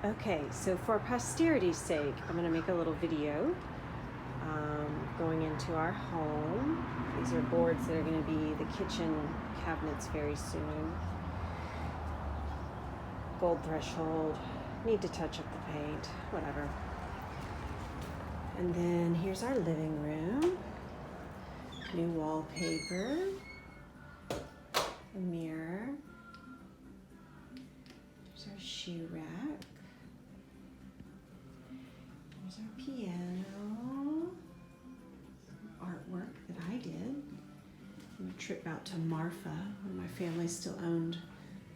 Okay, so for posterity's sake, I'm going to make a little video going into our home. These are boards that are going to be the kitchen cabinets very soon. Gold threshold, need to touch up the paint, whatever. And then here's our living room. New wallpaper, a mirror. There's our shoe rack. There's our piano. Some artwork that I did. On a trip out to Marfa when my family still owned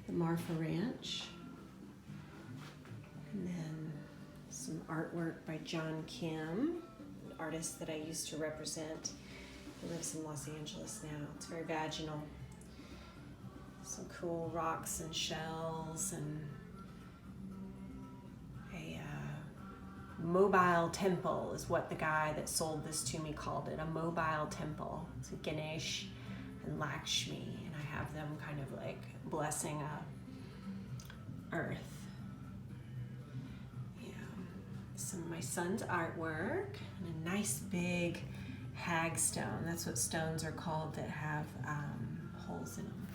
the Marfa Ranch. And then some artwork by John Kim, an artist that I used to represent. He lives in Los Angeles now. It's very vaginal. Some cool rocks and shells and a mobile temple is what the guy that sold this to me called it, a mobile temple. It's a Ganesh and Lakshmi, and I have them kind of like blessing earth. Some of my son's artwork and a nice big hagstone. That's what stones are called that have holes in them.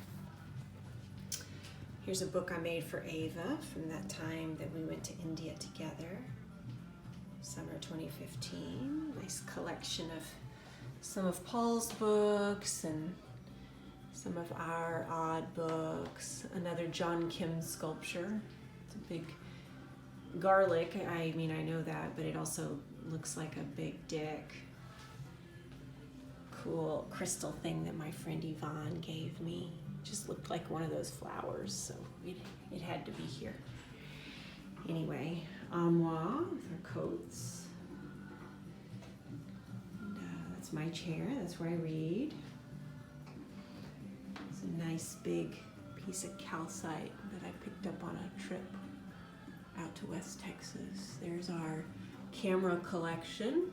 Here's a book I made for Ava from that time that we went to India together, summer 2015. Nice collection of some of Paul's books and some of our odd books. Another John Kim sculpture. It's a big garlic. I mean, I know that, but it also looks like a big dick. Cool crystal thing that my friend Yvonne gave me. Just looked like one of those flowers, so it had to be here. Anyway, armoire with our coats. And, that's my chair. That's where I read. It's a nice big piece of calcite that I picked up on a trip out to West Texas. There's our camera collection.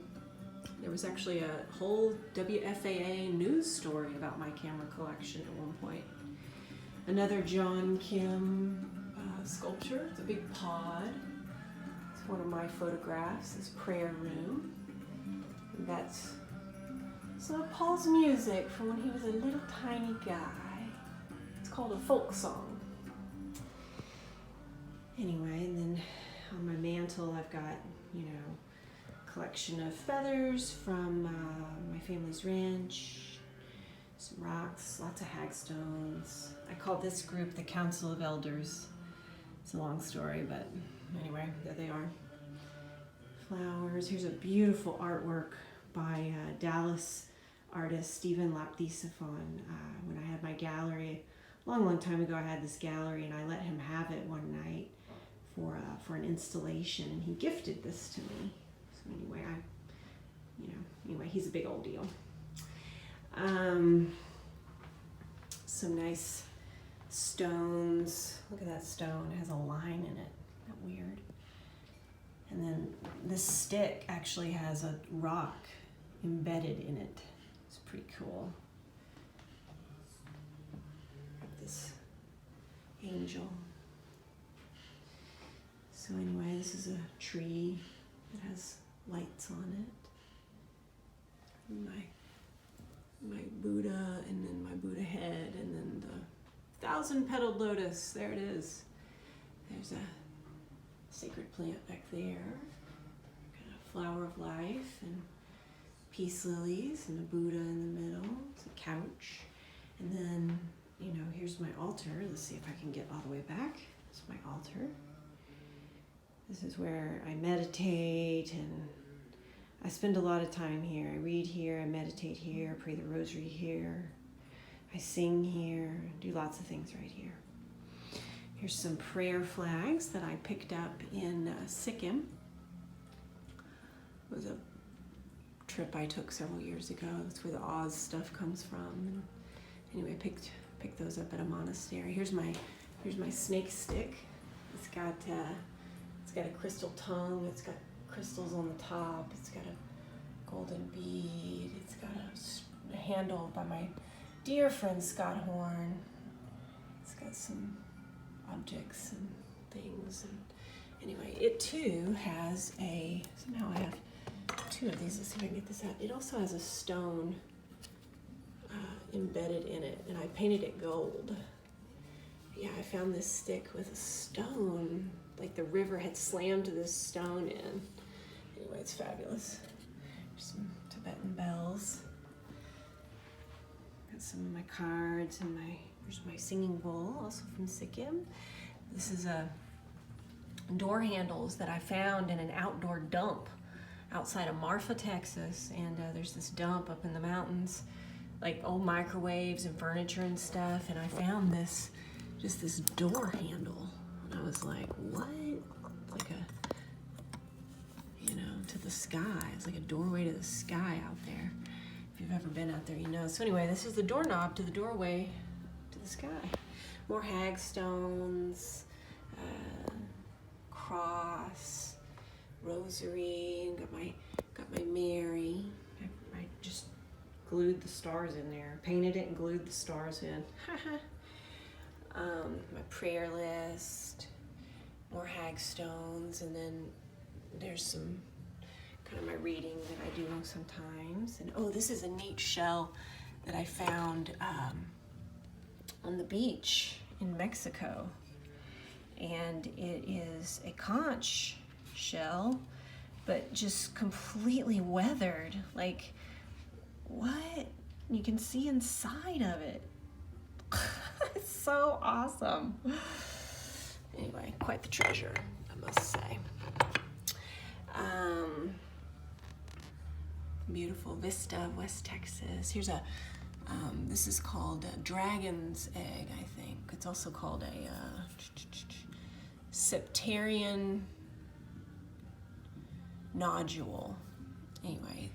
There was actually a whole WFAA news story about my camera collection at one point. Another John Kim sculpture. It's a big pod. It's one of my photographs, this prayer room. And that's some of Paul's music from when he was a little tiny guy. It's called a folk song. Anyway, and then on my mantle I've got, a collection of feathers from my family's ranch, some rocks, lots of hagstones. I call this group the Council of Elders. It's a long story, but anyway, there they are. Flowers. Here's a beautiful artwork by Dallas artist Stephen Lapdisafon. When I had my gallery, a long time ago, I had this gallery and I let him have it one night for an installation, and he gifted this to me. So anyway, he's a big old deal. Some nice stones. Look at that stone. It has a line in it. Isn't that weird? And then this stick actually has a rock embedded in it. It's pretty cool. This angel. So anyway, this is a tree that has lights on it. My Buddha, and then my Buddha head, and then the 1,000-petaled lotus. There it is. There's a sacred plant back there. Got a flower of life and peace lilies and a Buddha in the middle. It's a couch. And then, here's my altar. Let's see if I can get all the way back. It's my altar. This is where I meditate, and I spend a lot of time here. I read here, I meditate here, I pray the rosary here, I sing here, do lots of things right here. Here's some prayer flags that I picked up in Sikkim. It was a trip I took several years ago. That's where the Oz stuff comes from. And anyway, I picked those up at a monastery. Here's my snake stick. It's got a crystal tongue. It's got crystals on the top. It's got a golden bead. It's got a handle by my dear friend Scott Horn. It's got some objects and things. And Anyway, it too has somehow I have two of these. Let's see if I can get this out. It also has a stone embedded in it, and I painted it gold. Yeah, I found this stick with a stone, like the river had slammed this stone in. Anyway, it's fabulous. There's some Tibetan bells. Got some of my cards and here's my singing bowl, also from Sikkim. This is door handles that I found in an outdoor dump outside of Marfa, Texas. And there's this dump up in the mountains, like old microwaves and furniture and stuff. And I found this door handle. And I was like, what? It's like to the sky. It's like a doorway to the sky out there. If you've ever been out there, you know. So anyway, this is the doorknob to the doorway to the sky. More hagstones, cross, rosary, and got my Mary. I just glued the stars in there, painted it and glued the stars in. My prayer list, more hagstones, and then there's some kind of my reading that I do sometimes. And oh, this is a neat shell that I found on the beach in Mexico. And it is a conch shell, but just completely weathered. Like, what? You can see inside of it. It's so awesome. Anyway, quite the treasure, I must say. Beautiful vista of West Texas. Here's this is called a dragon's egg, I think. It's also called a septarian nodule. Anyway,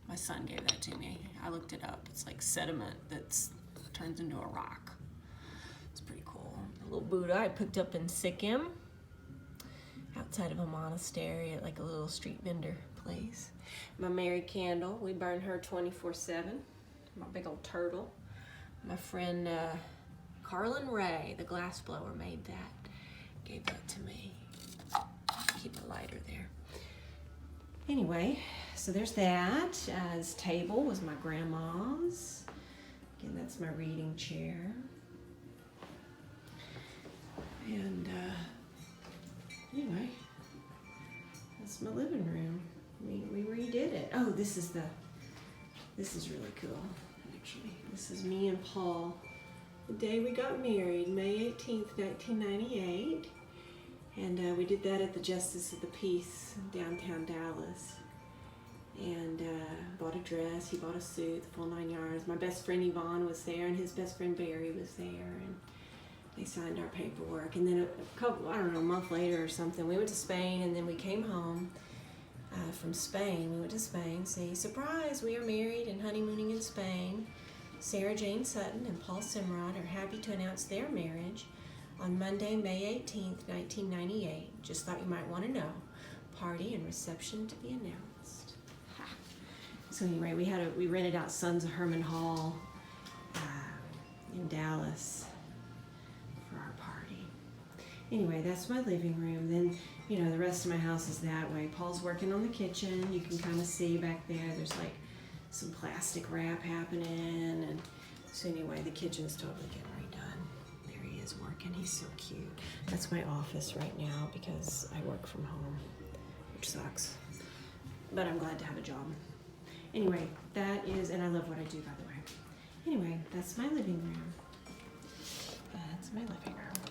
my son gave that to me. I looked it up. It's like sediment that turns into a rock. It's pretty cool. A little Buddha I picked up in Sikkim, outside of a monastery at like a little street vendor place. My Mary candle, we burn her 24/7. My big old turtle. My friend Carlin Ray, the glass blower, made that. Gave that to me. Keep a lighter there. Anyway, so there's that. This table was my grandma's. Again, that's my reading chair. And anyway, that's my living room. We redid it. Oh, this is really cool, actually. This is me and Paul. The day we got married, May 18th, 1998. And we did that at the Justice of the Peace in downtown Dallas. And bought a dress, he bought a suit, the full 9 yards. My best friend Yvonne was there, and his best friend Barry was there. And they signed our paperwork. And then a month later or something, we went to Spain, and then we came home from Spain. We went to Spain. See, surprise, we are married and honeymooning in Spain. Sarah Jane Sutton and Paul Simrod are happy to announce their marriage on Monday, May 18th, 1998. Just thought you might want to know. Party and reception to be announced. Ha. So anyway, we rented out Sons of Herman Hall in Dallas for our party. Anyway, that's my living room. Then, the rest of my house is that way. Paul's working on the kitchen. You can kind of see back there. There's like some plastic wrap happening. And so anyway, the kitchen's totally getting redone. There he is working. He's so cute. That's my office right now because I work from home, which sucks. But I'm glad to have a job. Anyway, and I love what I do, by the way. Anyway, that's my living room. That's my living room.